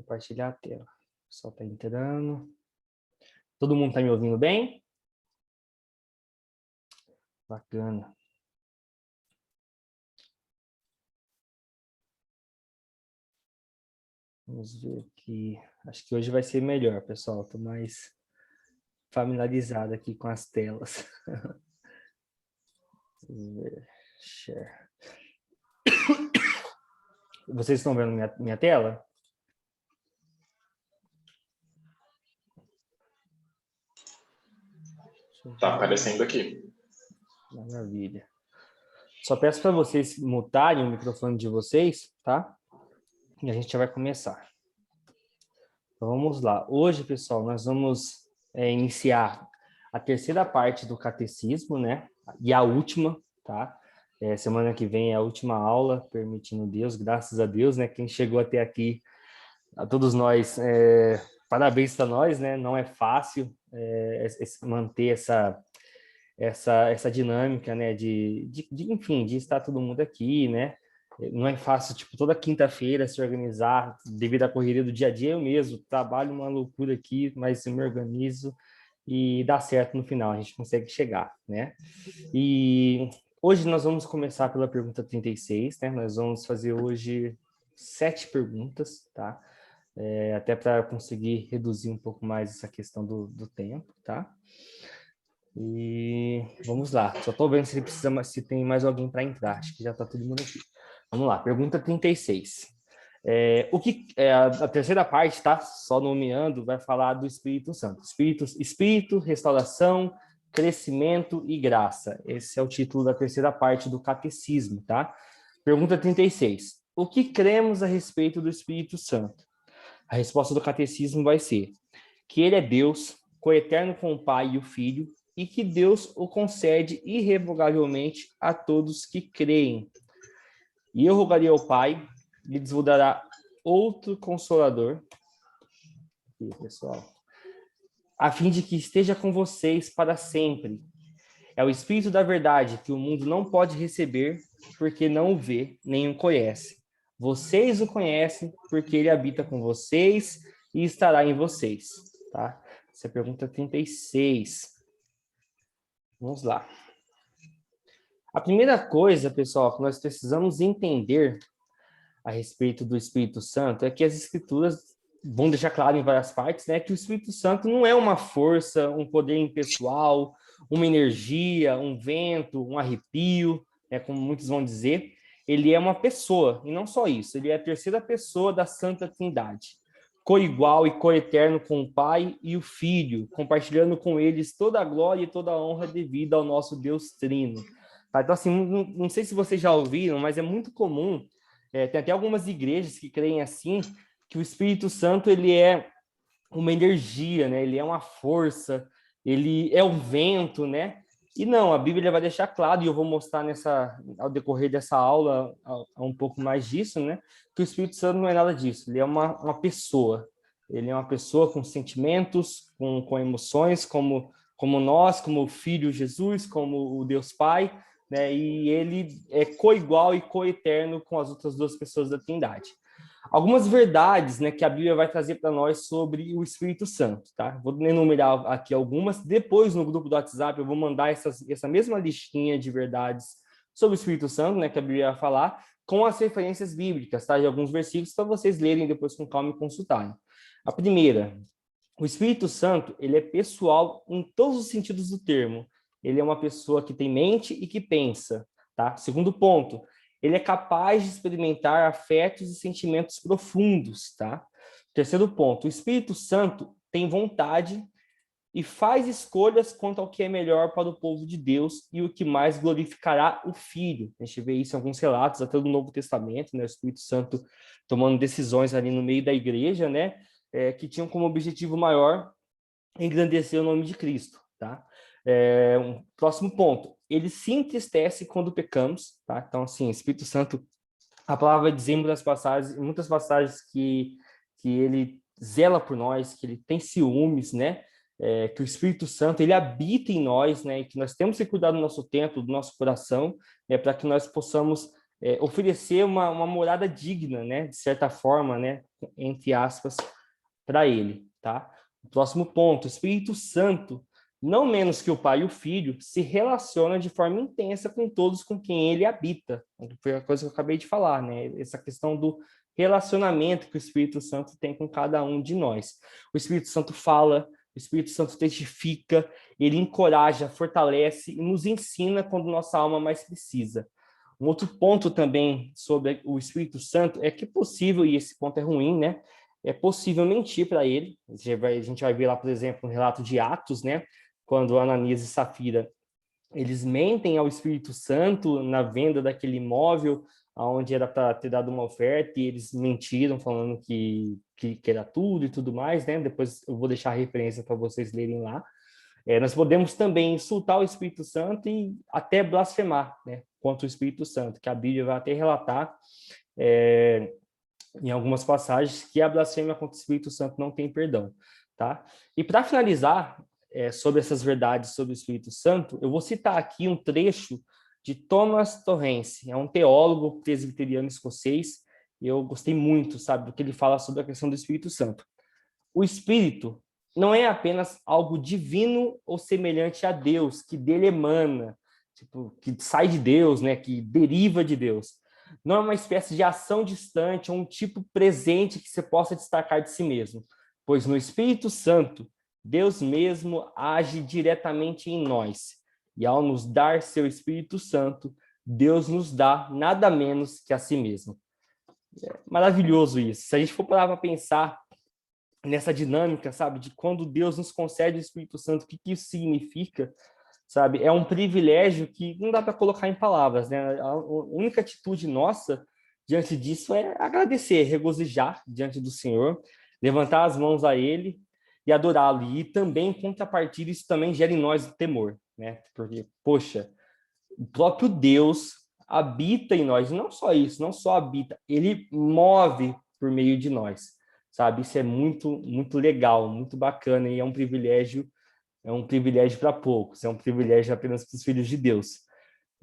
compartilhar a tela. O pessoal está entrando. Todo mundo está me ouvindo bem? Bacana. Vamos ver aqui. Acho que hoje vai ser melhor, pessoal. Estou mais familiarizado aqui com as telas. Vamos ver. Share. Vocês estão vendo minha tela? Tá aparecendo aqui. Maravilha. Só peço para vocês mutarem o microfone de vocês, tá? E a gente já vai começar. Então, vamos lá. Hoje, pessoal, nós vamos iniciar a terceira parte do catecismo, né? E a última, tá? Semana que vem é a última aula, permitindo Deus, graças a Deus, né? Quem chegou até aqui, a todos nós, parabéns para nós, né? Não é fácil manter essa dinâmica, né? Enfim, de estar todo mundo aqui, né? Não é fácil, tipo, toda quinta-feira se organizar devido à correria do dia a dia. Eu mesmo trabalho uma loucura aqui, mas eu me organizo e dá certo no final, a gente consegue chegar, né? E hoje nós vamos começar pela pergunta 36, né? Nós vamos fazer hoje 7 perguntas, tá? Até para conseguir reduzir um pouco mais essa questão do tempo, tá? E vamos lá, só estou vendo se tem mais alguém para entrar, acho que já está todo mundo aqui. Vamos lá, pergunta 36. A terceira parte, tá? Só nomeando, vai falar do Espírito Santo. Espírito, restauração, crescimento e graça. Esse é o título da terceira parte do catecismo, tá? Pergunta 36. O que cremos a respeito do Espírito Santo? A resposta do catecismo vai ser que ele é Deus, coeterno com o Pai e o Filho, e que Deus o concede irrevogavelmente a todos que creem. E eu rogaria ao Pai, lhe dará outro Consolador, aqui, pessoal, a fim de que esteja com vocês para sempre. É o Espírito da verdade que o mundo não pode receber, porque não o vê, nem o conhece. Vocês o conhecem, porque ele habita com vocês e estará em vocês. Tá? Essa é a pergunta 36. Vamos lá. A primeira coisa, pessoal, que nós precisamos entender a respeito do Espírito Santo é que as Escrituras vão deixar claro em várias partes, né, que o Espírito Santo não é uma força, um poder impessoal, uma energia, um vento, um arrepio, né, como muitos vão dizer. Ele é uma pessoa, e não só isso, ele é a terceira pessoa da Santa Trindade, coigual e coeterno com o Pai e o Filho, compartilhando com eles toda a glória e toda a honra devida ao nosso Deus Trino. Tá? Então, assim, não sei se vocês já ouviram, mas é muito comum, tem até algumas igrejas que creem assim, que o Espírito Santo ele é uma energia, né? Ele é uma força, ele é o vento, né? E não, a Bíblia vai deixar claro, e eu vou mostrar ao decorrer dessa aula um pouco mais disso, né? Que o Espírito Santo não é nada disso, ele é uma pessoa. Ele é uma pessoa com sentimentos, com emoções, como nós, como o Filho Jesus, como o Deus Pai, né? E ele é coigual e coeterno com as outras duas pessoas da Trindade. Algumas verdades, né, que a Bíblia vai trazer para nós sobre o Espírito Santo, tá? Vou enumerar aqui algumas, depois no grupo do WhatsApp eu vou mandar essa mesma listinha de verdades sobre o Espírito Santo, né, que a Bíblia vai falar, com as referências bíblicas, tá? De alguns versículos para vocês lerem depois com calma e consultarem. A primeira, o Espírito Santo, ele é pessoal em todos os sentidos do termo. Ele é uma pessoa que tem mente e que pensa, tá? Segundo ponto, ele é capaz de experimentar afetos e sentimentos profundos, tá? Terceiro ponto, o Espírito Santo tem vontade e faz escolhas quanto ao que é melhor para o povo de Deus e o que mais glorificará o Filho. A gente vê isso em alguns relatos, até do Novo Testamento, né? O Espírito Santo tomando decisões ali no meio da igreja, né? Que tinham como objetivo maior engrandecer o nome de Cristo, tá? Um próximo ponto, ele se entristece quando pecamos, tá? Então, assim, o Espírito Santo, a palavra vai dizer em muitas passagens que ele zela por nós, que ele tem ciúmes, né? Que o Espírito Santo, ele habita em nós, né? E que nós temos que cuidar do nosso templo, do nosso coração, para que nós possamos oferecer uma morada digna, né, de certa forma, né, entre aspas, para ele, tá? O próximo ponto, o Espírito Santo, não menos que o Pai e o Filho, se relaciona de forma intensa com todos com quem ele habita. Foi a coisa que eu acabei de falar, né? Essa questão do relacionamento que o Espírito Santo tem com cada um de nós. O Espírito Santo fala, o Espírito Santo testifica, ele encoraja, fortalece e nos ensina quando nossa alma mais precisa. Um outro ponto também sobre o Espírito Santo é que é possível, e esse ponto é ruim, né? É possível mentir para ele. A gente vai ver lá, por exemplo, no relato de Atos, né? Quando Ananias e Safira, eles mentem ao Espírito Santo na venda daquele imóvel, onde era para ter dado uma oferta, e eles mentiram, falando que era tudo e tudo mais, né? Depois eu vou deixar a referência para vocês lerem lá. Nós podemos também insultar o Espírito Santo e até blasfemar, né, contra o Espírito Santo, que a Bíblia vai até relatar em algumas passagens que a blasfêmia contra o Espírito Santo não tem perdão, tá? E para finalizar sobre essas verdades sobre o Espírito Santo, eu vou citar aqui um trecho de Thomas Torrance, é um teólogo presbiteriano escocês, e eu gostei muito, sabe, do que ele fala sobre a questão do Espírito Santo. O Espírito não é apenas algo divino ou semelhante a Deus, que dele emana, tipo, que sai de Deus, né, que deriva de Deus. Não é uma espécie de ação distante ou um tipo presente que você possa destacar de si mesmo, pois no Espírito Santo, Deus mesmo age diretamente em nós. E ao nos dar seu Espírito Santo, Deus nos dá nada menos que a si mesmo. É maravilhoso isso. Se a gente for parar para pensar nessa dinâmica, sabe, de quando Deus nos concede o Espírito Santo, o que isso significa, sabe? É um privilégio que não dá para colocar em palavras, né? A única atitude nossa diante disso é agradecer, regozijar diante do Senhor, levantar as mãos a Ele e adorá-lo. E também, em contrapartida, isso também gera em nós o temor, né? Porque, poxa, o próprio Deus habita em nós, e não só isso, não só habita, Ele move por meio de nós, sabe? Isso é muito, muito legal, muito bacana, e é um privilégio para poucos, é um privilégio apenas para os filhos de Deus.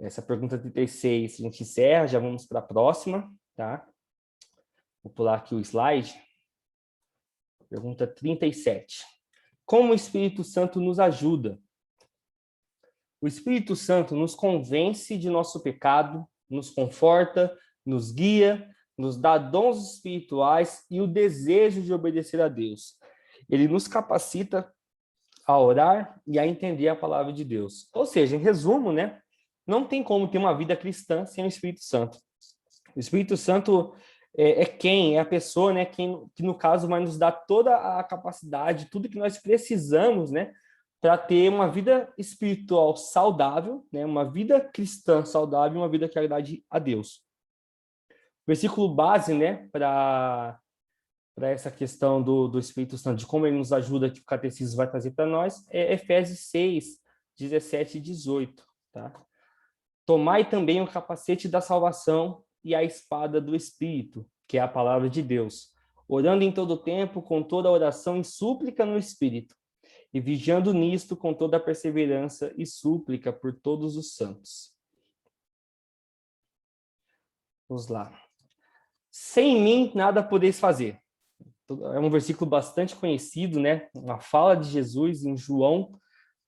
Essa pergunta 36 a gente encerra, já vamos para a próxima, tá? Vou pular aqui o slide. Pergunta 37. Como o Espírito Santo nos ajuda? O Espírito Santo nos convence de nosso pecado, nos conforta, nos guia, nos dá dons espirituais e o desejo de obedecer a Deus. Ele nos capacita a orar e a entender a palavra de Deus. Ou seja, em resumo, né, não tem como ter uma vida cristã sem o Espírito Santo. O Espírito Santo é a pessoa, né, que no caso vai nos dar toda a capacidade, tudo que nós precisamos, né, para ter uma vida espiritual saudável, né, uma vida cristã saudável, uma vida que agrade a Deus. O versículo base, né, para essa questão do Espírito Santo, de como ele nos ajuda, que o catecismo vai trazer para nós, é Efésios 6, 17 e 18. Tá? Tomai também o capacete da salvação e a espada do Espírito, que é a palavra de Deus, orando em todo tempo, com toda oração e súplica no Espírito, e vigiando nisto com toda a perseverança e súplica por todos os santos. Vamos lá. Sem mim nada podeis fazer. É um versículo bastante conhecido, né? Uma fala de Jesus em João,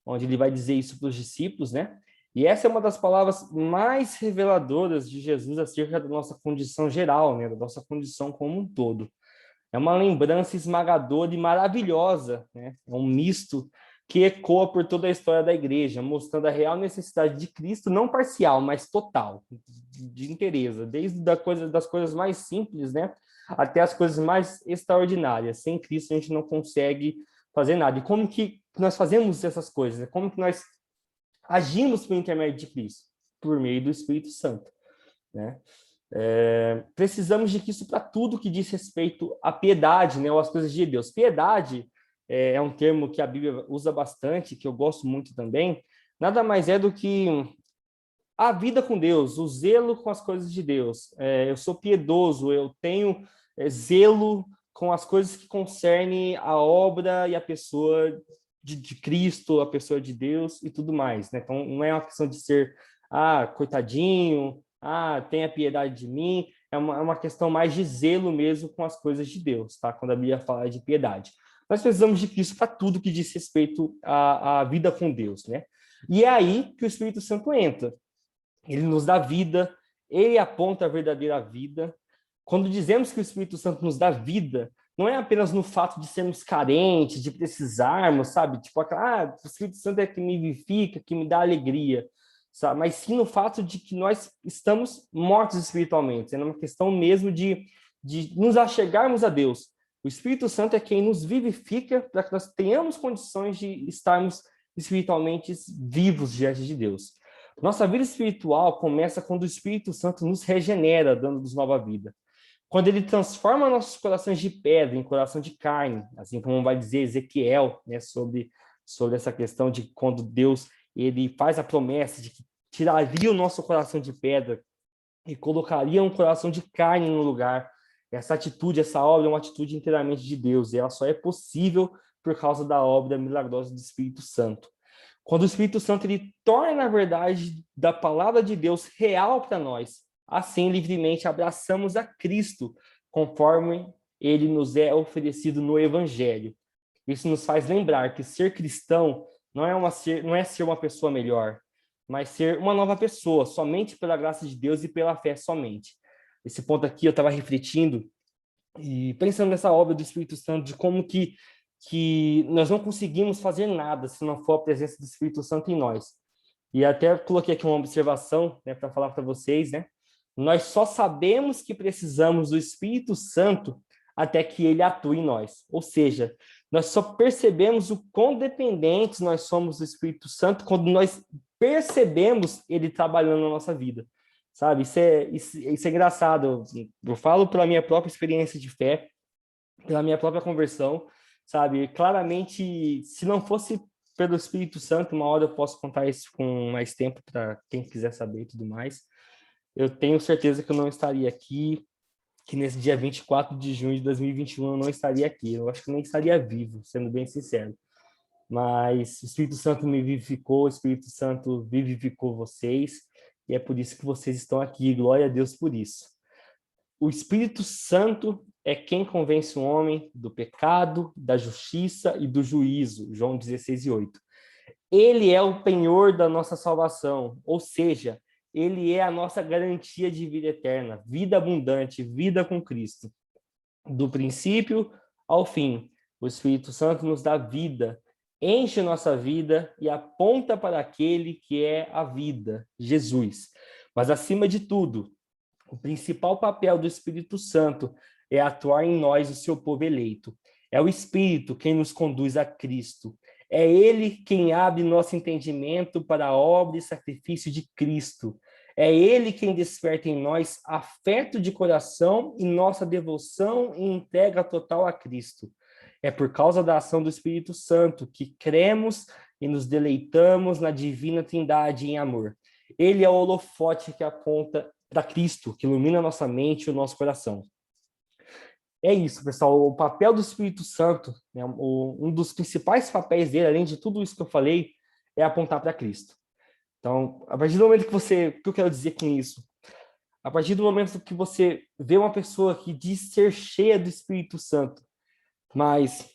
onde ele vai dizer isso para os discípulos, né? E essa é uma das palavras mais reveladoras de Jesus acerca da nossa condição geral, né? Da nossa condição como um todo. É uma lembrança esmagadora e maravilhosa, né? É um misto que ecoa por toda a história da igreja, mostrando a real necessidade de Cristo, não parcial, mas total, de inteireza, desde das coisas mais simples, né, até as coisas mais extraordinárias. Sem Cristo a gente não consegue fazer nada. E como que nós fazemos essas coisas? Como que nós agimos por intermédio de Cristo? Por meio do Espírito Santo, né? Precisamos de Cristo para tudo que diz respeito à piedade, né, ou às coisas de Deus. Piedade é um termo que a Bíblia usa bastante, que eu gosto muito também. Nada mais é do que a vida com Deus, o zelo com as coisas de Deus. Eu sou piedoso, eu tenho zelo com as coisas que concernem a obra e a pessoa de Cristo, a pessoa de Deus e tudo mais, né? Então, não é uma questão de ser, coitadinho, tenha piedade de mim, é uma questão mais de zelo mesmo com as coisas de Deus, tá? Quando a Bíblia fala de piedade. Nós precisamos de Cristo para tudo que diz respeito à vida com Deus, né? E é aí que o Espírito Santo entra. Ele nos dá vida, ele aponta a verdadeira vida. Quando dizemos que o Espírito Santo nos dá vida, não é apenas no fato de sermos carentes, de precisarmos, sabe? Tipo, o Espírito Santo é que me vivifica, que me dá alegria, sabe? Mas sim no fato de que nós estamos mortos espiritualmente. É uma questão mesmo de nos achegarmos a Deus. O Espírito Santo é quem nos vivifica para que nós tenhamos condições de estarmos espiritualmente vivos diante de Deus. Nossa vida espiritual começa quando o Espírito Santo nos regenera, dando-nos nova vida. Quando ele transforma nossos corações de pedra em coração de carne, assim como vai dizer Ezequiel, né, sobre essa questão de quando Deus ele faz a promessa de que tiraria o nosso coração de pedra e colocaria um coração de carne no lugar. Essa atitude, essa obra é uma atitude inteiramente de Deus, e ela só é possível por causa da obra milagrosa do Espírito Santo. Quando o Espírito Santo ele torna a verdade da palavra de Deus real para nós, assim livremente abraçamos a Cristo, conforme ele nos é oferecido no Evangelho. Isso nos faz lembrar que ser cristão não é ser uma pessoa melhor, mas ser uma nova pessoa, somente pela graça de Deus e pela fé somente. Esse ponto aqui eu estava refletindo e pensando nessa obra do Espírito Santo, de como que nós não conseguimos fazer nada se não for a presença do Espírito Santo em nós. E até coloquei aqui uma observação, né, para falar para vocês, né? Nós só sabemos que precisamos do Espírito Santo até que ele atue em nós. Ou seja, nós só percebemos o quão dependentes nós somos do Espírito Santo quando nós percebemos ele trabalhando na nossa vida. Sabe? Isso é engraçado. Eu falo pela minha própria experiência de fé, pela minha própria conversão, sabe? Claramente, se não fosse pelo Espírito Santo, uma hora eu posso contar isso com mais tempo para quem quiser saber e tudo mais. Eu tenho certeza que eu não estaria aqui, que nesse dia 24 de junho de 2021 eu não estaria aqui. Eu acho que nem estaria vivo, sendo bem sincero. Mas o Espírito Santo me vivificou, o Espírito Santo vivificou vocês, e é por isso que vocês estão aqui. Glória a Deus por isso. O Espírito Santo é quem convence o homem do pecado, da justiça e do juízo. João 16:8. Ele é o penhor da nossa salvação, ou seja, ele é a nossa garantia de vida eterna, vida abundante, vida com Cristo. Do princípio ao fim, o Espírito Santo nos dá vida, enche nossa vida e aponta para aquele que é a vida, Jesus. Mas, acima de tudo, o principal papel do Espírito Santo é atuar em nós, o seu povo eleito. É o Espírito quem nos conduz a Cristo. É ele quem abre nosso entendimento para a obra e sacrifício de Cristo. É ele quem desperta em nós afeto de coração e nossa devoção e entrega total a Cristo. É por causa da ação do Espírito Santo que cremos e nos deleitamos na divina Trindade em amor. Ele é o holofote que aponta para Cristo, que ilumina a nossa mente e o nosso coração. É isso, pessoal. O papel do Espírito Santo, né, um dos principais papéis dele, além de tudo isso que eu falei, é apontar para Cristo. Então, a partir do momento que você... O que eu quero dizer com isso? A partir do momento que você vê uma pessoa que diz ser cheia do Espírito Santo, mas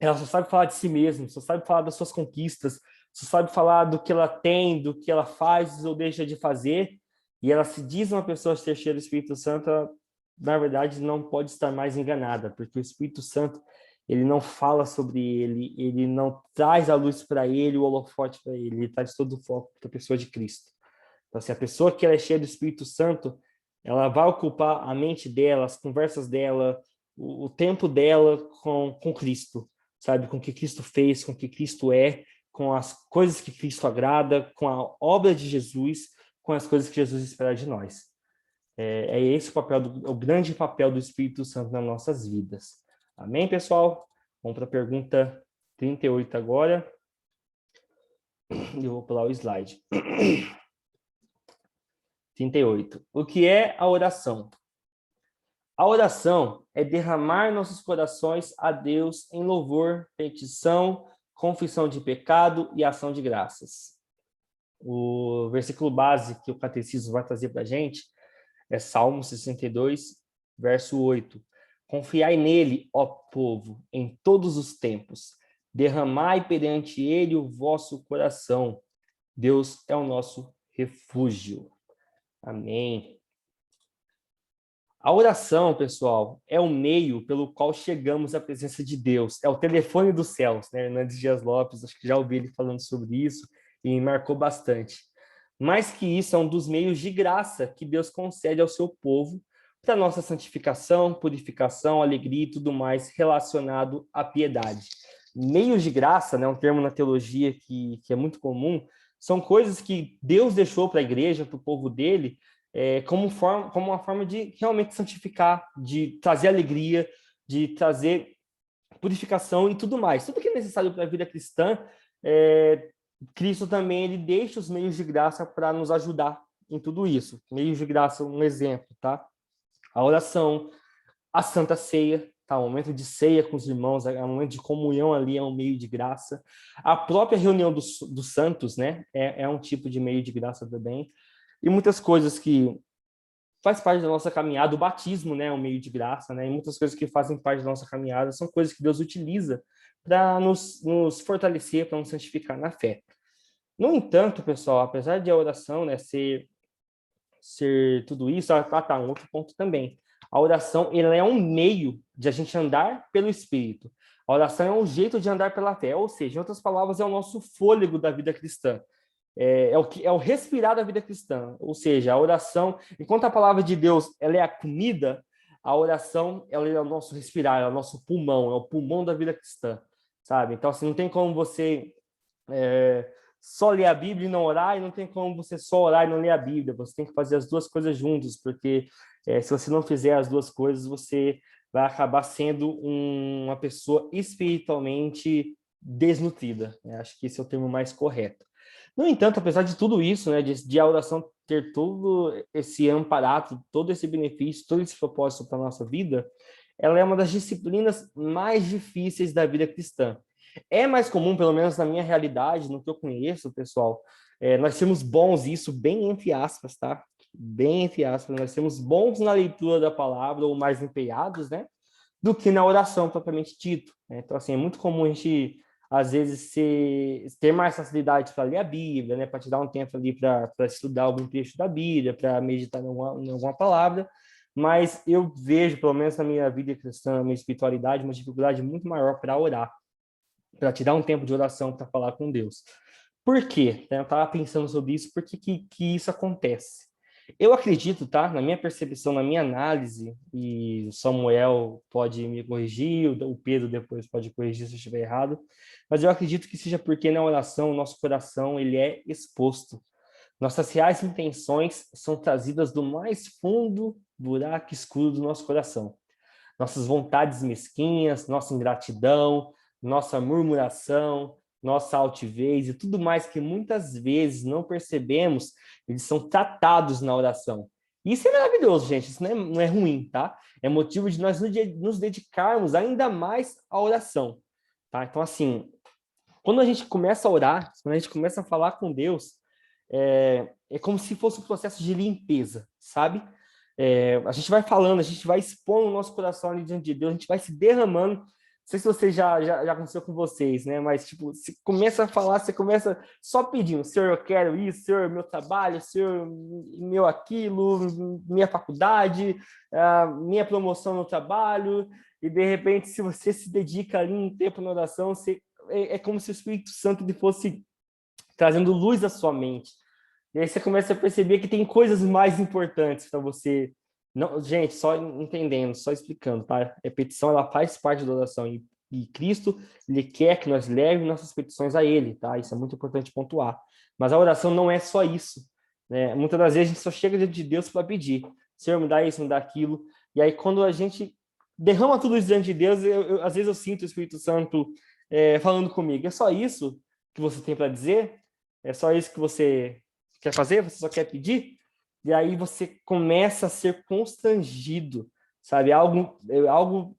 ela só sabe falar de si mesma, só sabe falar das suas conquistas, só sabe falar do que ela tem, do que ela faz ou deixa de fazer, e ela se diz uma pessoa ser cheia do Espírito Santo, ela, na verdade, não pode estar mais enganada, porque o Espírito Santo, ele não fala sobre ele, ele não traz a luz para ele, o holofote para ele, ele traz todo o foco para a pessoa de Cristo. Então, se a pessoa que ela é cheia do Espírito Santo, ela vai ocupar a mente dela, as conversas dela, o tempo dela com Cristo, sabe? Com o que Cristo fez, com o que Cristo é, com as coisas que Cristo agrada, com a obra de Jesus, com as coisas que Jesus espera de nós. É esse o papel, o grande papel do Espírito Santo nas nossas vidas. Amém, pessoal? Vamos para a pergunta 38 agora. Eu vou pular o slide. 38. O que é a oração? A oração é derramar nossos corações a Deus em louvor, petição, confissão de pecado e ação de graças. O versículo base que o catecismo vai trazer para a gente é Salmo 62, verso 8. Confiai nele, ó povo, em todos os tempos. Derramai perante ele o vosso coração. Deus é o nosso refúgio. Amém. A oração, pessoal, é o meio pelo qual chegamos à presença de Deus. É o telefone dos céus, né? Hernandes Dias Lopes, acho que já ouvi ele falando sobre isso e me marcou bastante. Mais que isso, é um dos meios de graça que Deus concede ao seu povo para nossa santificação, purificação, alegria e tudo mais relacionado à piedade. Meios de graça, né, um termo na teologia que é muito comum, são coisas que Deus deixou para a igreja, para o povo dele, como uma forma de realmente santificar, de trazer alegria, de trazer purificação e tudo mais. Tudo que é necessário para a vida cristã, Cristo também ele deixa os meios de graça para nos ajudar em tudo isso. Meios de graça, um exemplo, tá? A oração, a Santa Ceia, tá? O momento de ceia com os irmãos, o momento de comunhão ali é um meio de graça. A própria reunião dos santos, né? É um tipo de meio de graça também. E muitas coisas que faz parte da nossa caminhada, o batismo, né, é um meio de graça, né, e muitas coisas que fazem parte da nossa caminhada são coisas que Deus utiliza para nos fortalecer, para nos santificar na fé. No entanto, pessoal, apesar de a oração, né, ser tudo isso, tá, um outro ponto também. A oração, ela é um meio de a gente andar pelo Espírito. A oração é um jeito de andar pela fé, ou seja, em outras palavras, é o nosso fôlego da vida cristã. É o respirar da vida cristã, ou seja, a oração, enquanto a palavra de Deus ela é a comida, a oração ela é o nosso respirar, é o nosso pulmão, é o pulmão da vida cristã, sabe? Então, assim, não tem como você só ler a Bíblia e não orar, e não tem como você só orar e não ler a Bíblia, você tem que fazer as duas coisas juntas, porque se você não fizer as duas coisas, você vai acabar sendo uma pessoa espiritualmente desnutrida, né? Acho que esse é o termo mais correto. No entanto, apesar de tudo isso, né, de a oração ter todo esse amparato, todo esse benefício, todo esse propósito para a nossa vida, ela é uma das disciplinas mais difíceis da vida cristã. É mais comum, pelo menos na minha realidade, no que eu conheço, pessoal, nós temos bons, isso bem entre aspas, tá? Bem entre aspas, nós temos bons na leitura da palavra, ou mais empenhados, né? Do que na oração propriamente dito, né? Então, assim, é muito comum a gente às vezes ter mais facilidade para ler a Bíblia, né, para te dar um tempo ali para estudar algum trecho da Bíblia, para meditar em alguma palavra, mas eu vejo, pelo menos na minha vida cristã, na minha espiritualidade, uma dificuldade muito maior para orar, para te dar um tempo de oração para falar com Deus. Por quê? Eu estava pensando sobre isso, por que isso acontece? Eu acredito, tá? Na minha percepção, na minha análise, e o Samuel pode me corrigir, o Pedro depois pode corrigir se eu estiver errado, mas eu acredito que seja porque na oração o nosso coração ele é exposto. Nossas reais intenções são trazidas do mais fundo buraco escuro do nosso coração. Nossas vontades mesquinhas, nossa ingratidão, nossa murmuração, nossa altivez e tudo mais que muitas vezes não percebemos, eles são tratados na oração. Isso é maravilhoso, gente, isso não é ruim, tá? É motivo de nós nos dedicarmos ainda mais à oração, tá? Então, assim, quando a gente começa a orar, quando a gente começa a falar com Deus, é como se fosse um processo de limpeza, sabe? A gente vai falando, a gente vai expondo o nosso coração ali diante de Deus, a gente vai se derramando. Não sei se você já aconteceu com vocês, né? Mas, tipo, você começa a falar, você começa só pedindo, Senhor, eu quero isso, Senhor, meu trabalho, Senhor, meu aquilo, minha faculdade, minha promoção no trabalho, e de repente, se você se dedica ali um tempo na oração, é como se o Espírito Santo ele fosse trazendo luz à sua mente. E aí você começa a perceber que tem coisas mais importantes para você. Não, gente, só entendendo, só explicando, tá? A petição, ela faz parte da oração e Cristo, ele quer que nós levemos nossas petições a ele, tá? Isso é muito importante pontuar. Mas a oração não é só isso, né? Muitas das vezes a gente só chega diante de Deus para pedir. Senhor, me dá isso, me dá aquilo. E aí quando a gente derrama tudo isso diante de Deus, às vezes eu sinto o Espírito Santo falando comigo. É só isso que você tem para dizer? É só isso que você quer fazer? Você só quer pedir? E aí você começa a ser constrangido, sabe? É algo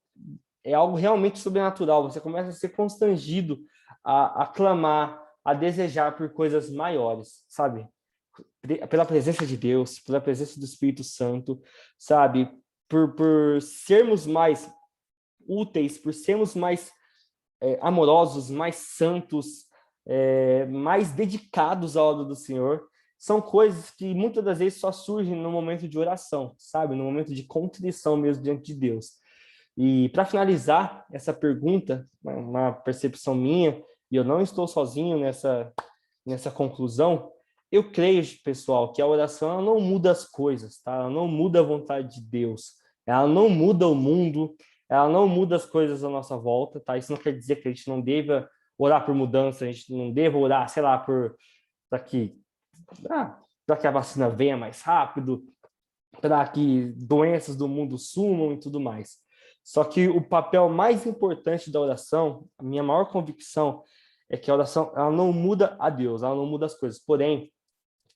realmente sobrenatural. Você começa a ser constrangido a clamar, a desejar por coisas maiores, sabe? Pela presença de Deus, pela presença do Espírito Santo, sabe? Por sermos mais úteis, por sermos mais amorosos, mais santos, mais dedicados à obra do Senhor, são coisas que muitas das vezes só surgem no momento de oração, sabe? No momento de contrição mesmo diante de Deus. E para finalizar essa pergunta, uma percepção minha, e eu não estou sozinho nessa conclusão, eu creio, pessoal, que a oração ela não muda as coisas, tá? Ela não muda a vontade de Deus, ela não muda o mundo, ela não muda as coisas à nossa volta, tá? Isso não quer dizer que a gente não deva orar por mudança, a gente não deva orar, sei lá, para que, para que a vacina venha mais rápido, para que doenças do mundo sumam e tudo mais. Só que o papel mais importante da oração, a minha maior convicção, é que a oração ela não muda a Deus, ela não muda as coisas. Porém,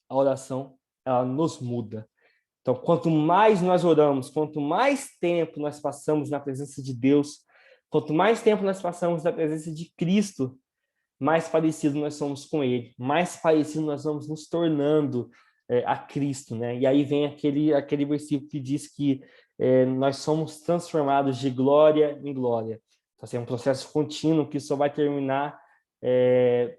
a oração ela nos muda. Então, quanto mais nós oramos, quanto mais tempo nós passamos na presença de Deus, quanto mais tempo nós passamos na presença de Cristo, mais parecido nós somos com Ele, mais parecido nós vamos nos tornando a Cristo, né? E aí vem aquele versículo que diz que nós somos transformados de glória em glória. Então, assim, é um processo contínuo que só vai terminar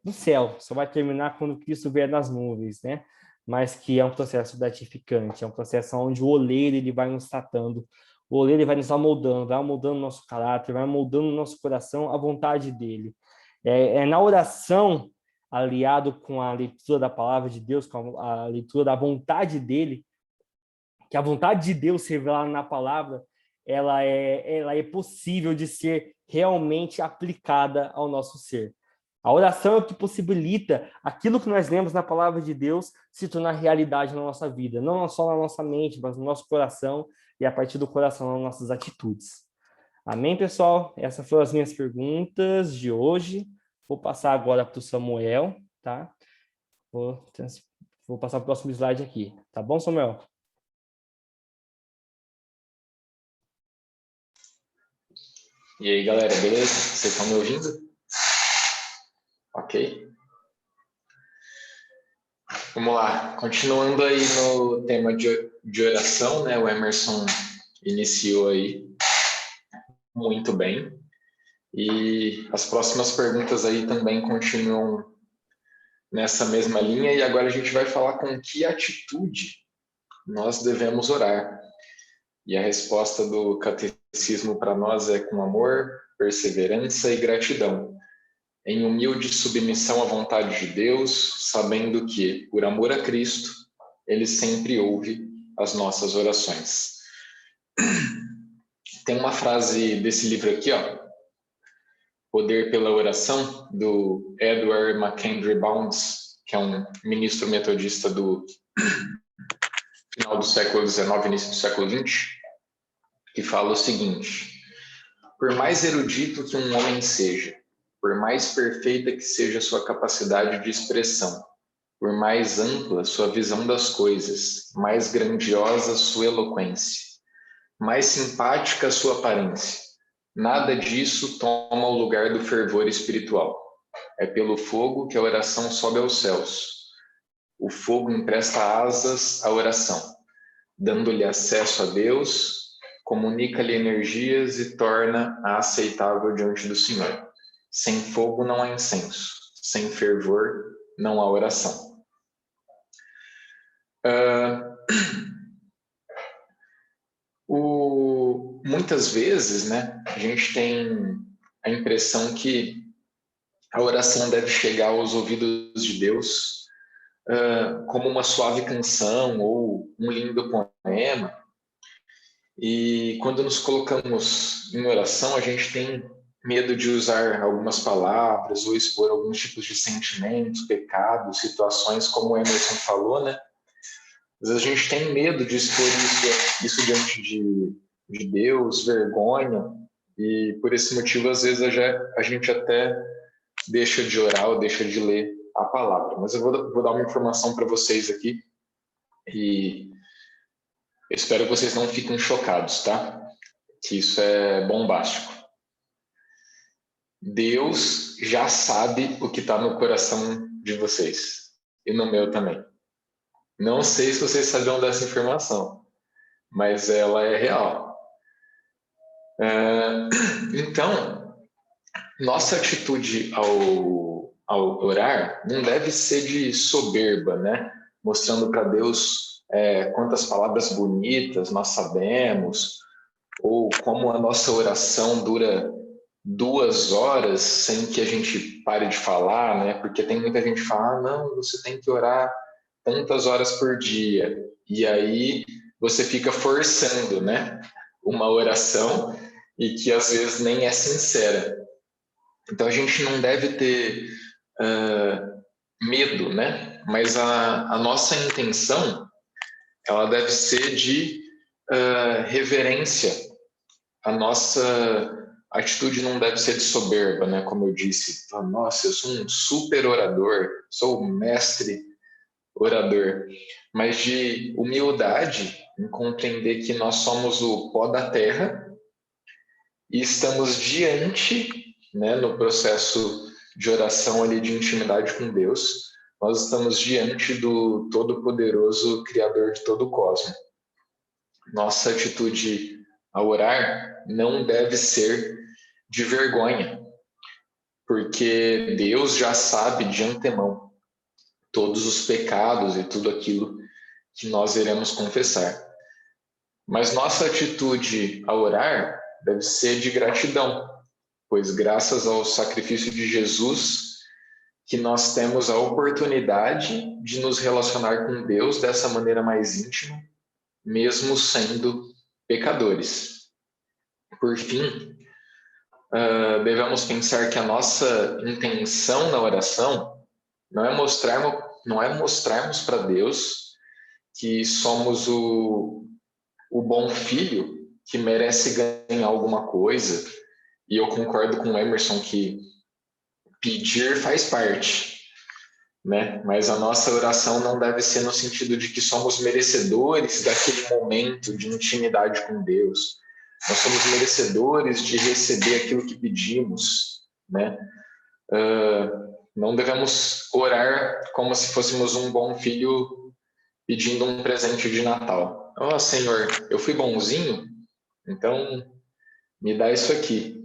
no céu, só vai terminar quando Cristo vier nas nuvens, né? Mas que é um processo gratificante, é um processo onde o oleiro ele vai nos tratando, o oleiro ele vai nos amoldando, vai amoldando o nosso caráter, vai amoldando o nosso coração à vontade dele. É na oração, aliado com a leitura da palavra de Deus, com a leitura da vontade dele, que a vontade de Deus revelada na palavra, ela é possível de ser realmente aplicada ao nosso ser. A oração é o que possibilita aquilo que nós lemos na palavra de Deus se tornar realidade na nossa vida, não só na nossa mente, mas no nosso coração e a partir do coração nas nossas atitudes. Amém, pessoal? Essas foram as minhas perguntas de hoje. Vou passar agora para o Samuel, tá? Vou passar para o próximo slide aqui. Tá bom, Samuel? E aí, galera, beleza? Vocês estão me ouvindo? Ok. Vamos lá. Continuando aí no tema de oração, né? O Emerson iniciou aí muito bem. E as próximas perguntas aí também continuam nessa mesma linha. E agora a gente vai falar com que atitude nós devemos orar. E a resposta do catecismo para nós é com amor, perseverança e gratidão, em humilde submissão à vontade de Deus, sabendo que, por amor a Cristo, Ele sempre ouve as nossas orações. Tem uma frase desse livro aqui, ó, Poder pela Oração, do Edward MacKendry Bounds, que é um ministro metodista do final do século XIX, início do século XX, que fala o seguinte: por mais erudito que um homem seja, por mais perfeita que seja sua capacidade de expressão, por mais ampla sua visão das coisas, mais grandiosa sua eloquência, mais simpática sua aparência, nada disso toma o lugar do fervor espiritual. É pelo fogo que a oração sobe aos céus. O fogo empresta asas à oração, dando-lhe acesso a Deus, comunica-lhe energias e torna-a aceitável diante do Senhor. Sem fogo não há incenso, sem fervor não há oração. Muitas vezes, né, a gente tem a impressão que a oração deve chegar aos ouvidos de Deus como uma suave canção ou um lindo poema. E quando nos colocamos em oração, a gente tem medo de usar algumas palavras ou expor alguns tipos de sentimentos, pecados, situações, como o Emerson falou, né? Às vezes a gente tem medo de expor isso diante de Deus, vergonha, e por esse motivo, às vezes, a gente até deixa de orar ou deixa de ler a palavra. Mas eu vou dar uma informação para vocês aqui, e eu espero que vocês não fiquem chocados, tá? Que isso é bombástico. Deus já sabe o que está no coração de vocês e no meu também. Não sei se vocês sabiam dessa informação, mas ela é real. Então, nossa atitude ao orar não deve ser de soberba, né? Mostrando para Deus quantas palavras bonitas nós sabemos, ou como a nossa oração dura 2 horas sem que a gente pare de falar, né? Porque tem muita gente que fala, não, você tem que orar tantas horas por dia. E aí você fica forçando, né? Uma oração e que às vezes nem é sincera. Então a gente não deve ter medo, né? Mas a nossa intenção, ela deve ser de reverência. A nossa atitude não deve ser de soberba, né? Como eu disse, nossa, eu sou um super orador, sou um mestre orador, mas de humildade em compreender que nós somos o pó da terra e estamos diante, né, no processo de oração ali de intimidade com Deus, nós estamos diante do Todo-Poderoso Criador de todo o cosmos. Nossa atitude ao orar não deve ser de vergonha, porque Deus já sabe de antemão todos os pecados e tudo aquilo que nós iremos confessar. Mas nossa atitude ao orar deve ser de gratidão, pois graças ao sacrifício de Jesus que nós temos a oportunidade de nos relacionar com Deus dessa maneira mais íntima, mesmo sendo pecadores. Por fim, devemos pensar que a nossa intenção na oração não é mostrarmos para Deus que somos o bom filho que merece ganhar alguma coisa. E eu concordo com o Emerson que pedir faz parte, né? Mas a nossa oração não deve ser no sentido de que somos merecedores daquele momento de intimidade com Deus. Nós somos merecedores de receber aquilo que pedimos, né? Não devemos orar como se fôssemos um bom filho pedindo um presente de Natal. Oh, Senhor, eu fui bonzinho, então me dá isso aqui.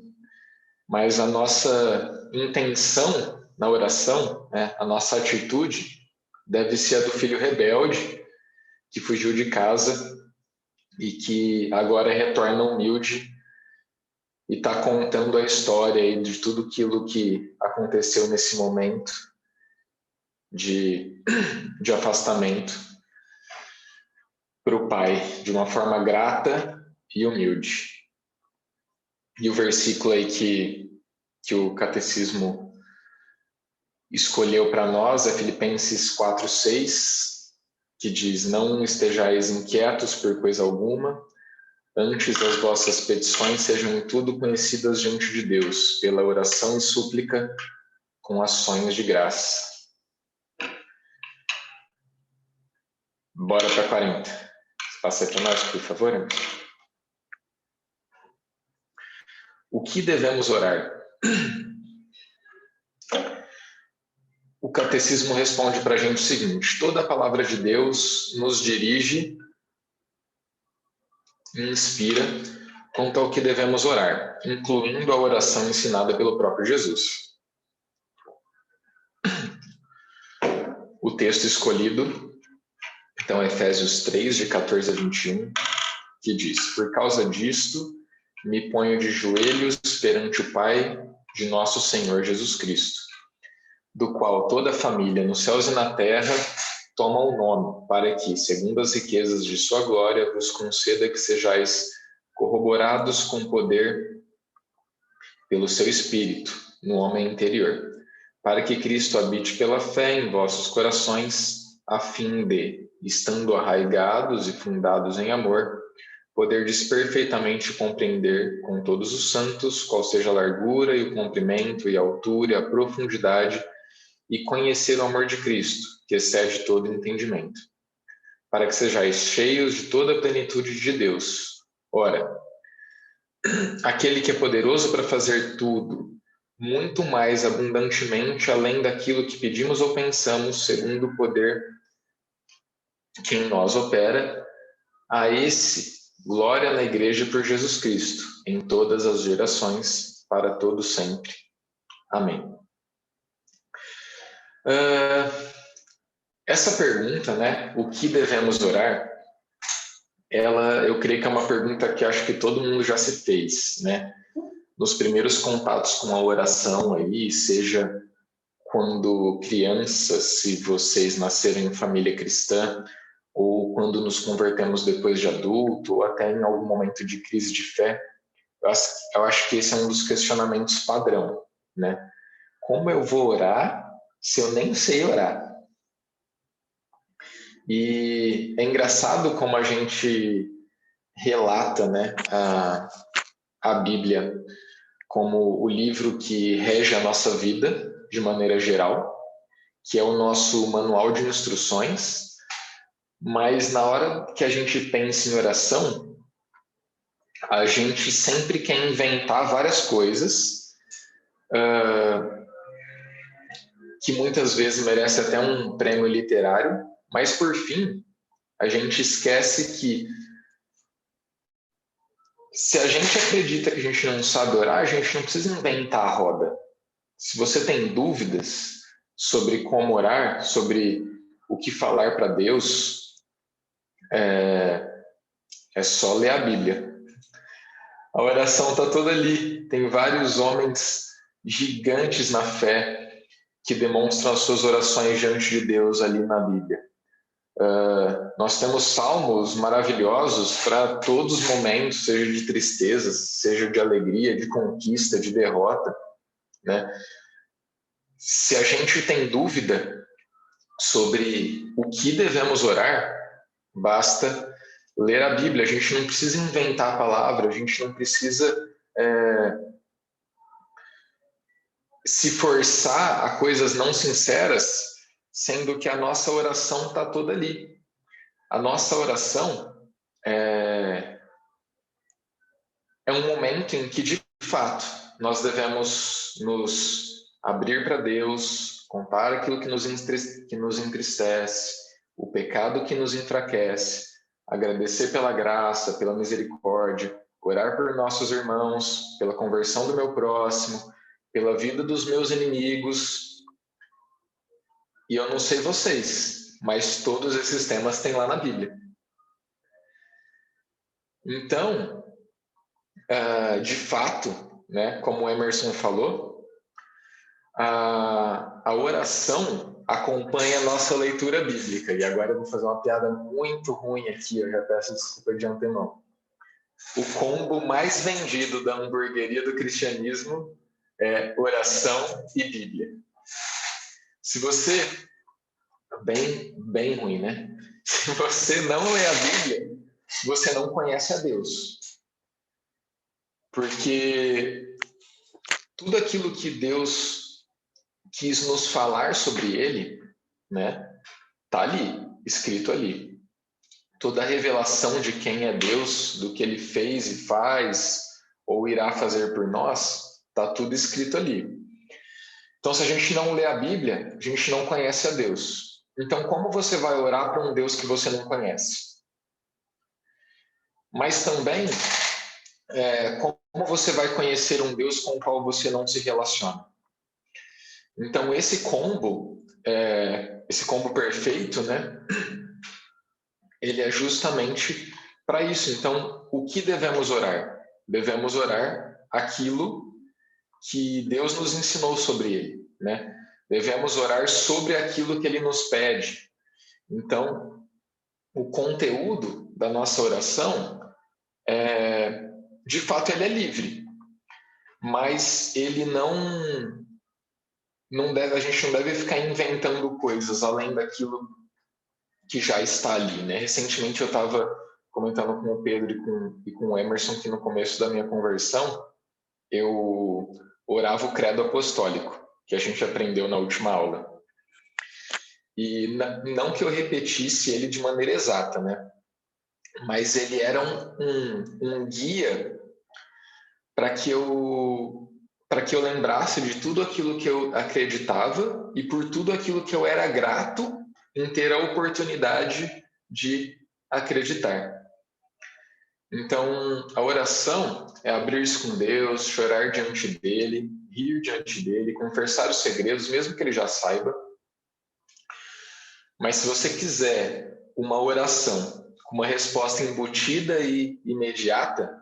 Mas a nossa intenção na oração, né, a nossa atitude, deve ser a do filho rebelde que fugiu de casa e que agora retorna humilde e está contando a história aí de tudo aquilo que aconteceu nesse momento de afastamento para o pai, de uma forma grata e humilde. E o versículo aí que o catecismo escolheu para nós é Filipenses 4:6, que diz: não estejais inquietos por coisa alguma, antes as vossas petições sejam em tudo conhecidas diante de Deus, pela oração e súplica com ações de graça. Bora para 40. Passa para nós, por favor. O que devemos orar? O catecismo responde para a gente o seguinte: toda a palavra de Deus nos dirige e inspira quanto ao que devemos orar, incluindo a oração ensinada pelo próprio Jesus. O texto escolhido, então, é Efésios 3, de 14 a 21, que diz: por causa disto, me ponho de joelhos perante o Pai de nosso Senhor Jesus Cristo, do qual toda a família nos céus e na terra toma o nome, para que, segundo as riquezas de sua glória, vos conceda que sejais corroborados com poder pelo seu Espírito no homem interior, para que Cristo habite pela fé em vossos corações, a fim de, estando arraigados e fundados em amor, poderdes perfeitamente compreender com todos os santos qual seja a largura e o comprimento e a altura e a profundidade, e conhecer o amor de Cristo, que excede todo entendimento, para que sejais cheios de toda a plenitude de Deus. Ora, aquele que é poderoso para fazer tudo, muito mais abundantemente além daquilo que pedimos ou pensamos, segundo o poder que em nós opera. A esse, glória na Igreja por Jesus Cristo, em todas as gerações, para todo sempre. Amém. Essa pergunta, né, o que devemos orar, eu creio que é uma pergunta que acho que todo mundo já se fez, né? Nos primeiros contatos com a oração aí, seja quando crianças, se vocês nasceram em família cristã, ou quando nos convertemos depois de adulto, ou até em algum momento de crise de fé, eu acho que esse é um dos questionamentos padrão, né? Como eu vou orar se eu nem sei orar? E é engraçado como a gente relata, né, a Bíblia como o livro que rege a nossa vida de maneira geral, que é o nosso manual de instruções, mas na hora que a gente pensa em oração, a gente sempre quer inventar várias coisas, que muitas vezes merece até um prêmio literário, mas por fim, a gente esquece que se a gente acredita que a gente não sabe orar, a gente não precisa inventar a roda. Se você tem dúvidas sobre como orar, sobre o que falar para Deus, é só ler a Bíblia. A oração está toda ali. Tem vários homens gigantes na fé que demonstram as suas orações diante de Deus ali na Bíblia. Nós temos salmos maravilhosos para todos os momentos, seja de tristeza, seja de alegria, de conquista, de derrota, né? Se a gente tem dúvida sobre o que devemos orar, basta ler a Bíblia. A gente não precisa inventar a palavra, a gente não precisa se forçar a coisas não sinceras, sendo que a nossa oração está toda ali. A nossa oração é um momento em que, de fato, nós devemos nos abrir para Deus, contar aquilo que nos entristece, o pecado que nos enfraquece, agradecer pela graça, pela misericórdia, orar por nossos irmãos, pela conversão do meu próximo, pela vida dos meus inimigos. E eu não sei vocês, mas todos esses temas tem lá na Bíblia. Então, de fato, né, como o Emerson falou, a oração acompanha a nossa leitura bíblica. E agora eu vou fazer uma piada muito ruim aqui, eu já peço desculpa de antemão. O combo mais vendido da hamburgueria do cristianismo é oração e Bíblia. Se você... Bem ruim, né? Se você não lê a Bíblia, você não conhece a Deus. Porque tudo aquilo que Deus quis nos falar sobre ele, né, tá ali, escrito ali. Toda a revelação de quem é Deus, do que ele fez e faz, ou irá fazer por nós, tá tudo escrito ali. Então, se a gente não lê a Bíblia, a gente não conhece a Deus. Então, como você vai orar para um Deus que você não conhece? Mas também, como você vai conhecer um Deus com o qual você não se relaciona? Então, esse combo perfeito, né? Ele é justamente para isso. Então, o que devemos orar? Devemos orar aquilo que Deus nos ensinou sobre ele, né? Devemos orar sobre aquilo que ele nos pede. Então, o conteúdo da nossa oração, de fato, ele é livre, mas ele não deve, a gente não deve ficar inventando coisas além daquilo que já está ali, né? Recentemente eu estava comentando com o Pedro e com o Emerson que no começo da minha conversão eu orava o credo apostólico, que a gente aprendeu na última aula. E não que eu repetisse ele de maneira exata, né? Mas ele era um guia para para que eu lembrasse de tudo aquilo que eu acreditava e por tudo aquilo que eu era grato em ter a oportunidade de acreditar. Então, a oração é abrir-se com Deus, chorar diante dele, rir diante dele, confessar os segredos, mesmo que ele já saiba. Mas se você quiser uma oração com uma resposta embutida e imediata,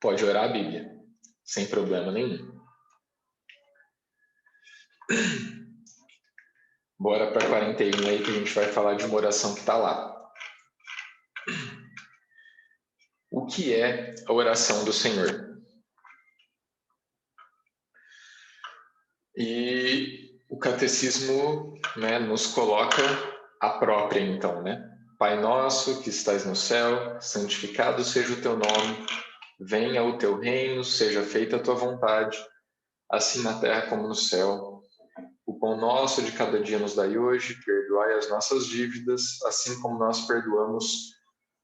pode orar a Bíblia, sem problema nenhum. Bora para 41 aí que a gente vai falar de uma oração que está lá. O que é a oração do Senhor? E o catecismo, né, nos coloca a própria, então, né? Pai nosso que estais no céu, santificado seja o teu nome, venha o teu reino, seja feita a tua vontade, assim na terra como no céu. O pão nosso de cada dia nos dai hoje, perdoai as nossas dívidas, assim como nós perdoamos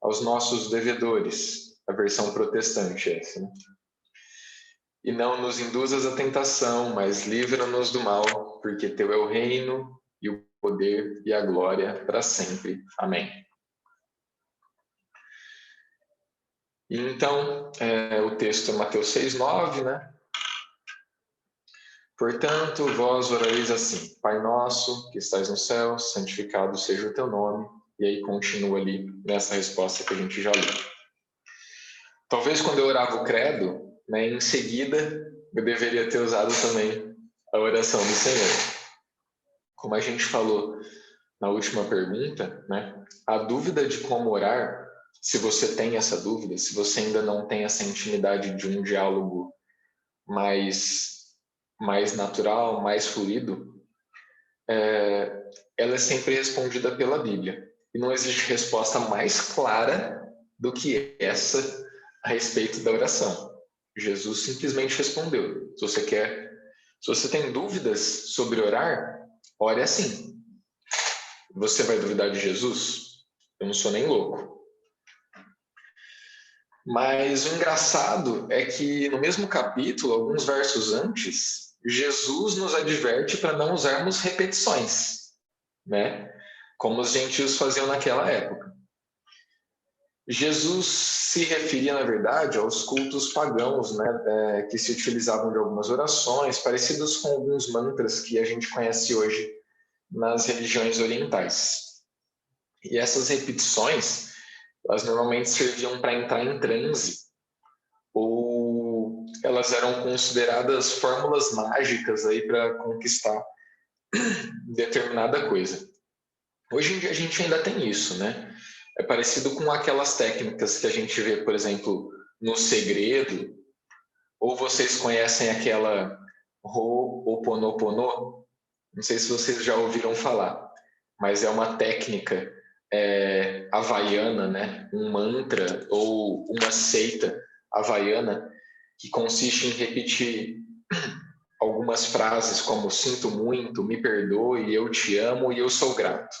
aos nossos devedores. A versão protestante é essa, né? E não nos induzas à tentação, mas livra-nos do mal, porque teu é o reino, e o poder e a glória para sempre. Amém. E então, o texto é Mateus 6,9, né? Portanto, vós orareis assim: Pai nosso, que estais no céu, santificado seja o teu nome. E aí continua ali nessa resposta que a gente já leu. Talvez quando eu orava o credo, né, em seguida eu deveria ter usado também a oração do Senhor. Como a gente falou na última pergunta, né, a dúvida de como orar, se você tem essa dúvida, se você ainda não tem essa intimidade de um diálogo mais natural, mais fluido, ela é sempre respondida pela Bíblia. E não existe resposta mais clara do que essa a respeito da oração. Jesus simplesmente respondeu. Se você tem dúvidas sobre orar, ore assim. Você vai duvidar de Jesus? Eu não sou nem louco. Mas o engraçado é que no mesmo capítulo, alguns versos antes, Jesus nos adverte para não usarmos repetições, né? Como os gentios faziam naquela época. Jesus se referia, na verdade, aos cultos pagãos, né, que se utilizavam de algumas orações, parecidas com alguns mantras que a gente conhece hoje nas religiões orientais. E essas repetições, elas normalmente serviam para entrar em transe, ou elas eram consideradas fórmulas mágicas aí para conquistar determinada coisa. Hoje em dia a gente ainda tem isso, né? É parecido com aquelas técnicas que a gente vê, por exemplo, no Segredo, ou vocês conhecem aquela Ho'oponopono? Não sei se vocês já ouviram falar, mas é uma técnica havaiana, né? Um mantra ou uma seita havaiana que consiste em repetir algumas frases como sinto muito, me perdoe, eu te amo e eu sou grato.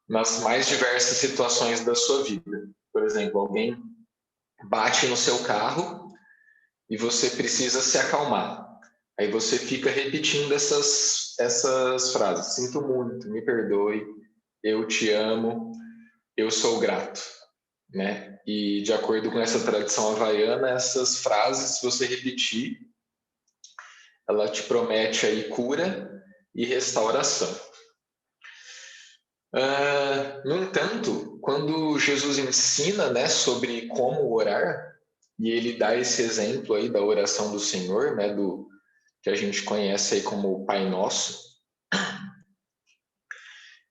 Nas mais diversas situações da sua vida. Por exemplo, alguém bate no seu carro e você precisa se acalmar. Aí você fica repetindo essas frases. Sinto muito, me perdoe, eu te amo, eu sou grato. Né? E de acordo com essa tradição havaiana, essas frases, se você repetir, ela te promete aí cura e restauração. No entanto, quando Jesus ensina, né, sobre como orar, e ele dá esse exemplo aí da oração do Senhor, né, que a gente conhece aí como o Pai Nosso,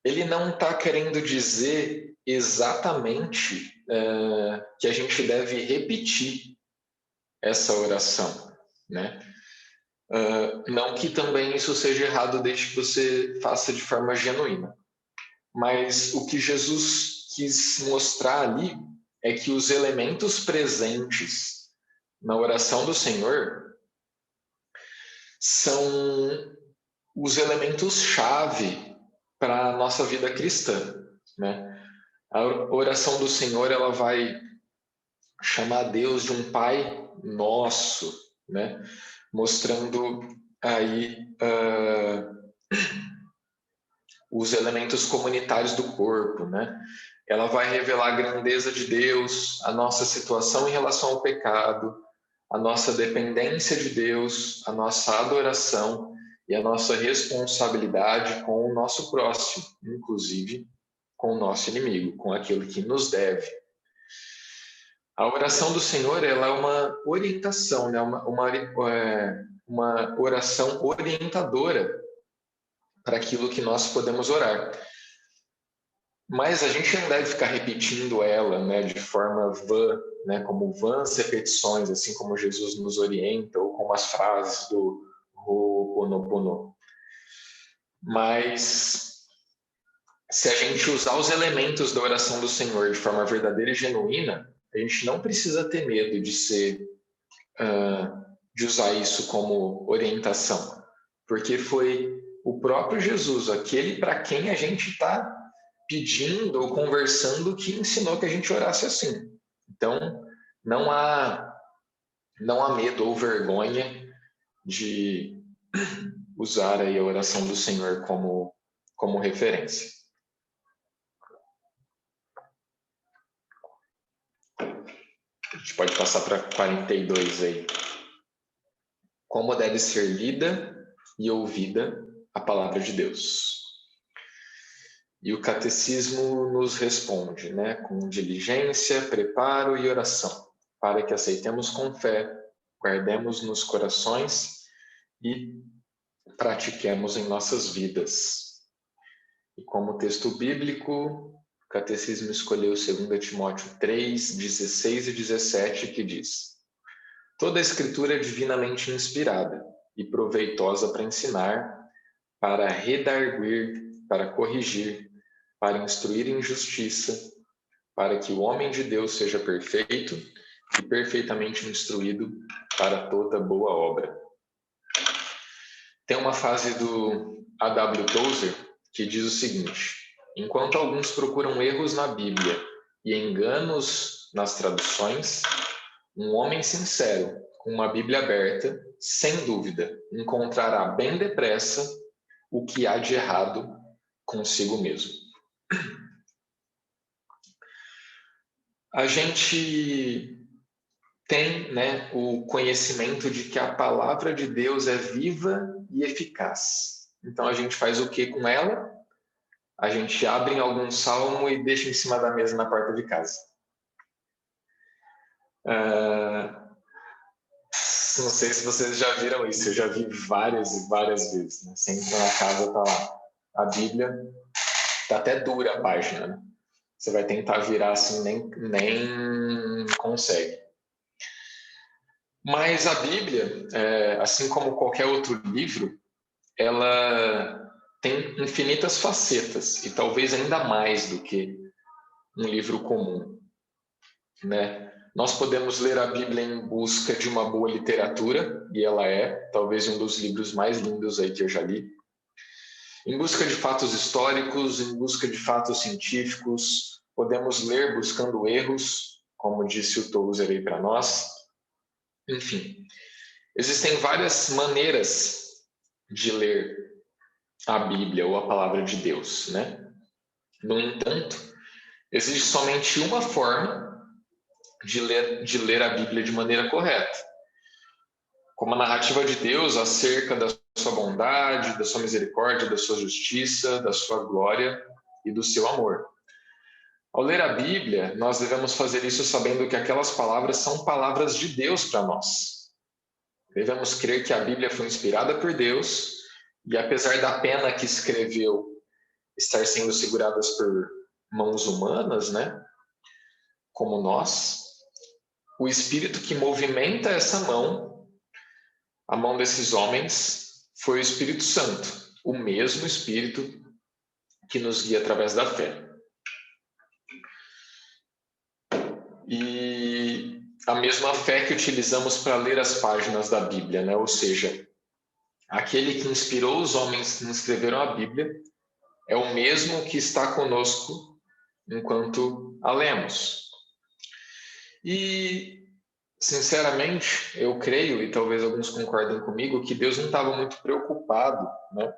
ele não está querendo dizer exatamente que a gente deve repetir essa oração, né? Não que também isso seja errado desde que você faça de forma genuína. Mas o que Jesus quis mostrar ali é que os elementos presentes na oração do Senhor são os elementos-chave para a nossa vida cristã, né? A oração do Senhor, ela vai chamar Deus de um Pai nosso, né? Mostrando aí os elementos comunitários do corpo, né? Ela vai revelar a grandeza de Deus, a nossa situação em relação ao pecado, a nossa dependência de Deus, a nossa adoração e a nossa responsabilidade com o nosso próximo, inclusive com o nosso inimigo, com aquele que nos deve. A oração do Senhor, ela é uma orientação, né? Uma oração orientadora para aquilo que nós podemos orar. Mas a gente não deve ficar repetindo ela, né, de forma vã, né, como vãs repetições, assim como Jesus nos orienta, ou como as frases do Ho'oponopono. Mas se a gente usar os elementos da oração do Senhor de forma verdadeira e genuína, a gente não precisa ter medo de usar isso como orientação, porque foi o próprio Jesus, aquele para quem a gente está pedindo ou conversando, que ensinou que a gente orasse assim. Então, não há medo ou vergonha de usar aí a oração do Senhor como referência. A gente pode passar para 42 aí. Como deve ser lida e ouvida a palavra de Deus? E o catecismo nos responde, né, com diligência, preparo e oração, para que aceitemos com fé, guardemos nos corações e pratiquemos em nossas vidas. E como texto bíblico, o catecismo escolheu 2 Timóteo 3, 16 e 17, que diz: toda a escritura é divinamente inspirada e proveitosa para ensinar, para redarguir, para corrigir, para instruir em justiça, para que o homem de Deus seja perfeito e perfeitamente instruído para toda boa obra. Tem uma frase do A.W. Tozer que diz o seguinte: enquanto alguns procuram erros na Bíblia e enganos nas traduções, um homem sincero, com uma Bíblia aberta, sem dúvida, encontrará bem depressa o que há de errado consigo mesmo. A gente tem, né, o conhecimento de que a palavra de Deus é viva e eficaz. Então a gente faz o que com ela? A gente abre em algum salmo e deixa em cima da mesa na porta de casa. Não sei se vocês já viram isso, eu já vi várias e várias vezes. Né? Você entra na casa, tá lá a Bíblia, tá até dura a página, né? Você vai tentar virar assim, nem consegue. Mas a Bíblia, assim como qualquer outro livro, ela tem infinitas facetas, e talvez ainda mais do que um livro comum, né? Nós podemos ler a Bíblia em busca de uma boa literatura, e ela é talvez um dos livros mais lindos aí que eu já li. Em busca de fatos históricos, em busca de fatos científicos, podemos ler buscando erros, como disse o Tozer aí para nós. Enfim, existem várias maneiras de ler a Bíblia ou a palavra de Deus, né? No entanto, existe somente uma forma de ler a Bíblia de maneira correta, como a narrativa de Deus acerca da sua bondade, da sua misericórdia, da sua justiça, da sua glória e do seu amor. Ao ler a Bíblia, nós devemos fazer isso sabendo que aquelas palavras são palavras de Deus para nós. Devemos crer que a Bíblia foi inspirada por Deus e, apesar da pena que escreveu estar sendo seguradas por mãos humanas, né, como nós, o Espírito que movimenta essa mão, a mão desses homens, foi o Espírito Santo, o mesmo Espírito que nos guia através da fé. E a mesma fé que utilizamos para ler as páginas da Bíblia, né? Ou seja, aquele que inspirou os homens que escreveram a Bíblia é o mesmo que está conosco enquanto a lemos. E Sinceramente, eu creio, e talvez alguns concordem comigo, que Deus não estava muito preocupado, né,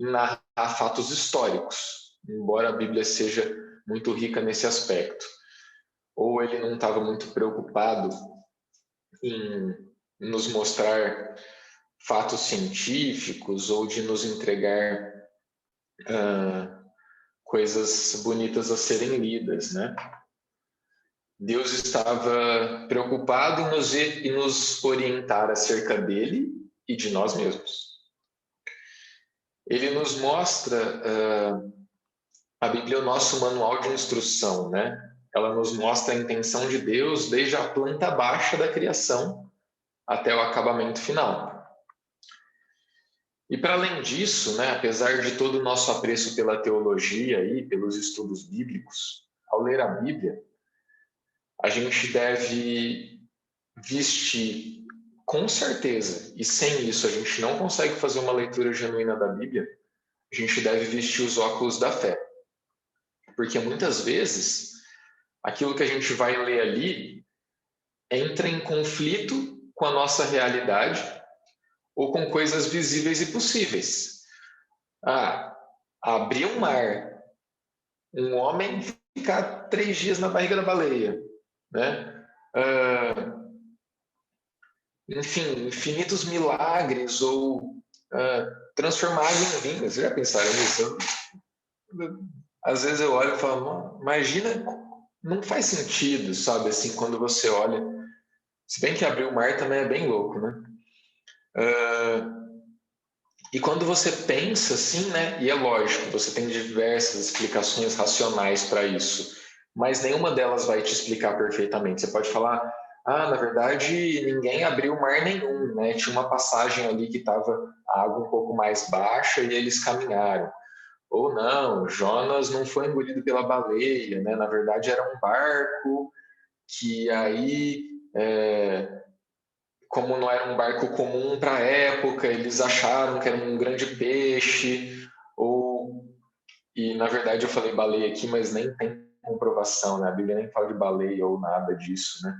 em narrar fatos históricos, embora a Bíblia seja muito rica nesse aspecto. Ou ele não estava muito preocupado em nos mostrar fatos científicos ou de nos entregar coisas bonitas a serem lidas, né? Deus estava preocupado em nos orientar acerca dele e de nós mesmos. Ele nos mostra, a Bíblia é o nosso manual de instrução, né? Ela nos mostra a intenção de Deus desde a planta baixa da criação até o acabamento final. E para além disso, né, apesar de todo o nosso apreço pela teologia e pelos estudos bíblicos, ao ler a Bíblia, a gente deve vestir com certeza, e sem isso a gente não consegue fazer uma leitura genuína da Bíblia, a gente deve vestir os óculos da fé. Porque muitas vezes aquilo que a gente vai ler ali entra em conflito com a nossa realidade ou com coisas visíveis e possíveis. Abrir um mar, um homem ficar 3 dias na barriga da baleia, né? Enfim, infinitos milagres ou transformar água em vinho. Vocês já pensaram nisso? Às vezes eu olho e falo, imagina, não faz sentido, sabe? Assim, quando você olha, se bem que abrir o mar também é bem louco, né? E quando você pensa assim, né? E é lógico, você tem diversas explicações racionais para isso, mas nenhuma delas vai te explicar perfeitamente. Você pode falar, na verdade, ninguém abriu mar nenhum, né? Tinha uma passagem ali que estava a água um pouco mais baixa e eles caminharam. Ou não, Jonas não foi engolido pela baleia, né? Na verdade, era um barco que aí, como não era um barco comum para a época, eles acharam que era um grande peixe, e na verdade eu falei baleia aqui, mas nem tem comprovação, né? A Bíblia nem fala de baleia ou nada disso, né?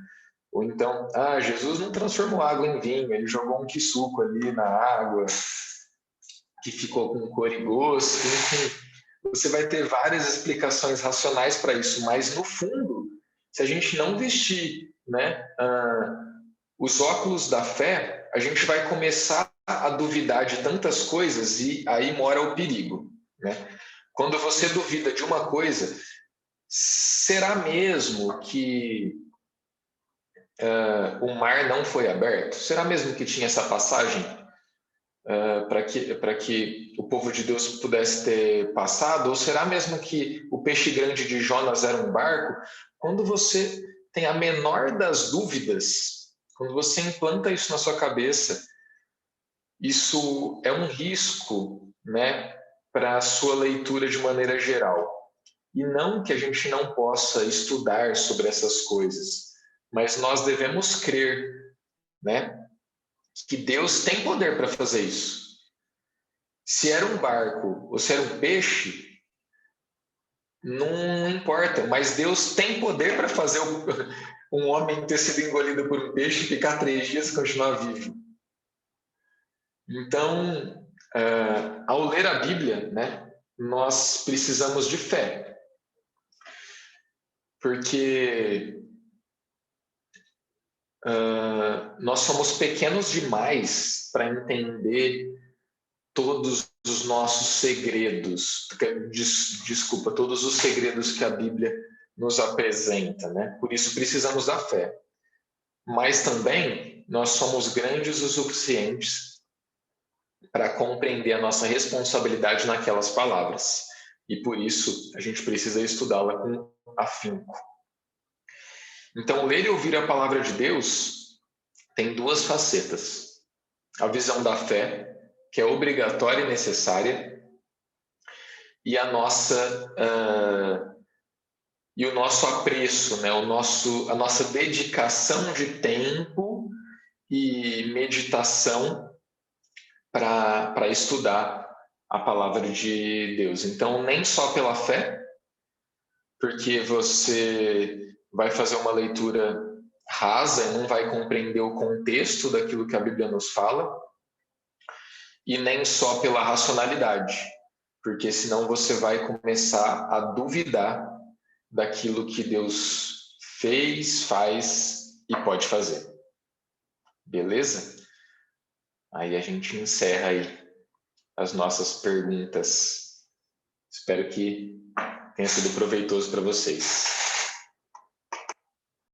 Ou então, Jesus não transformou água em vinho, ele jogou um quisuco ali na água, que ficou com cor e gosto, enfim. Você vai ter várias explicações racionais para isso, mas no fundo, se a gente não vestir, né, os óculos da fé, a gente vai começar a duvidar de tantas coisas e aí mora o perigo, né? Quando você duvida de uma coisa, será mesmo que o mar não foi aberto? Será mesmo que tinha essa passagem para que o povo de Deus pudesse ter passado? Ou será mesmo que o peixe grande de Jonas era um barco? Quando você tem a menor das dúvidas, quando você implanta isso na sua cabeça, isso é um risco, né, para a sua leitura de maneira geral. E não que a gente não possa estudar sobre essas coisas, mas nós devemos crer, né, que Deus tem poder para fazer isso. Se era um barco ou se era um peixe, não importa, mas Deus tem poder para fazer um homem ter sido engolido por um peixe, ficar 3 dias e continuar vivo. Então, ao ler a Bíblia, né, nós precisamos de fé, porque nós somos pequenos demais para entender todos os nossos segredos, desculpa, todos os segredos que a Bíblia nos apresenta, né? Por isso precisamos da fé. Mas também nós somos grandes o suficientes para compreender a nossa responsabilidade naquelas palavras. E por isso a gente precisa estudá-la com afinco. Então, ler e ouvir a palavra de Deus tem 2 facetas. A visão da fé, que é obrigatória e necessária, e a e o nosso apreço, né? A nossa dedicação de tempo e meditação para estudar a palavra de Deus. Então, nem só pela fé, porque você vai fazer uma leitura rasa, não vai compreender o contexto daquilo que a Bíblia nos fala, e nem só pela racionalidade, porque senão você vai começar a duvidar daquilo que Deus fez, faz e pode fazer. Beleza? Aí a gente encerra aí as nossas perguntas. Espero que tenha sido proveitoso para vocês.